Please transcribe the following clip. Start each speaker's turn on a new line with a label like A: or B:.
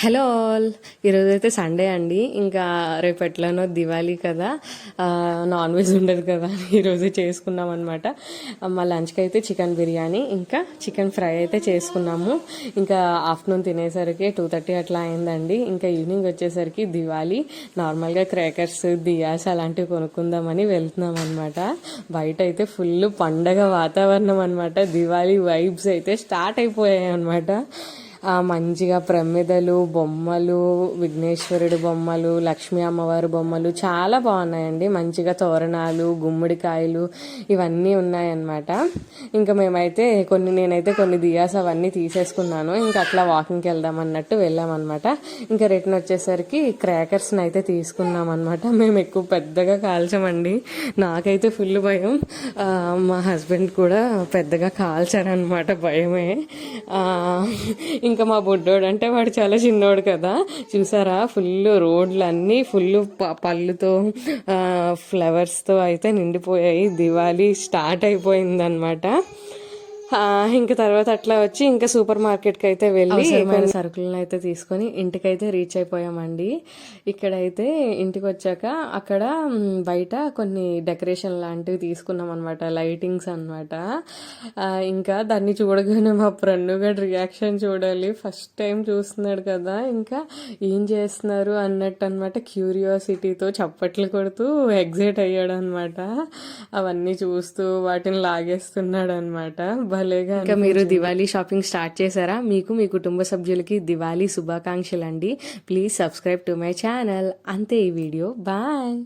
A: Hello all, ఈరోజైతే Sunday అండి. ఇంకా రేపు ఎట్లానో దివాళీ కదా, నాన్ వెజ్ ఉండదు కదా అని ఈరోజు చేసుకున్నాం అనమాట. మా లంచ్కి అయితే చికెన్ బిర్యానీ ఇంకా చికెన్ ఫ్రై అయితే చేసుకున్నాము. ఇంకా ఆఫ్టర్నూన్ తినేసరికి 2:30 అట్లా అయిందండి. ఇంకా ఈవినింగ్ వచ్చేసరికి దివాళీ నార్మల్గా క్రాకర్స్, దియాస్ అలాంటివి కొనుక్కుందామని వెళ్తున్నాం అనమాట. బయట అయితే ఫుల్ పండగ వాతావరణం అనమాట. దివాళీ వైబ్స్ అయితే స్టార్ట్ అయిపోయాయి అనమాట. మంచిగా ప్రమిదలు, బొమ్మలు, విఘ్నేశ్వరుడి బొమ్మలు, లక్ష్మీ అమ్మవారి బొమ్మలు చాలా బాగున్నాయండి. మంచిగా తోరణాలు, గుమ్మడికాయలు ఇవన్నీ ఉన్నాయన్నమాట. ఇంకా మేమైతే నేనైతే కొన్ని దియాస్ అవన్నీ తీసేసుకున్నాను. ఇంకా అట్లా వాకింగ్కి వెళ్దాం అన్నట్టు వెళ్ళామన్నమాట. ఇంకా రిటర్న్ వచ్చేసరికి క్రాకర్స్ని అయితే తీసుకున్నాం అనమాట. మేము ఎక్కువ పెద్దగా కాల్చమండి, నాకైతే ఫుల్ భయం. మా హస్బెండ్ కూడా పెద్దగా కాల్చారనమాట, భయమే. ఇంకా మా బుడ్డోడు అంటే వాడు చాలా చిన్నోడు కదా, చూసారా ఫుల్ రోడ్లు అన్నీ ఫుల్ పళ్ళుతో ఫ్లవర్స్తో అయితే నిండిపోయాయి. దివాళీ స్టార్ట్ అయిపోయిందనమాట. ఇంకా తర్వాత అట్లా వచ్చి ఇంకా సూపర్ మార్కెట్కి అయితే వెళ్ళి సరుకులను అయితే తీసుకొని ఇంటికైతే రీచ్ అయిపోయామండి. ఇక్కడైతే ఇంటికి వచ్చాక అక్కడ బయట కొన్ని డెకరేషన్ లాంటివి తీసుకున్నాం అనమాట, లైటింగ్స్ అనమాట. ఇంకా దాన్ని చూడగానే మా ప్రన్నుగడ్ రియాక్షన్ చూడాలి, ఫస్ట్ టైం చూస్తున్నాడు కదా, ఇంకా ఏం చేస్తున్నారు అన్నట్టు అనమాట. క్యూరియాసిటీతో చప్పట్లు కొడుతూ ఎగ్జైట్ అయ్యాడు అనమాట. అవన్నీ చూస్తూ వాటిని లాగేస్తున్నాడు అనమాట. ఇంకా మీరు దివాళీ షాపింగ్ స్టార్ట్ చేశారా? మీకు మీ కుటుంబ సభ్యులకి దివాళీ శుభాకాంక్షలు అండి. Please subscribe to my channel. అంతే ఈ వీడియో, బాయ్.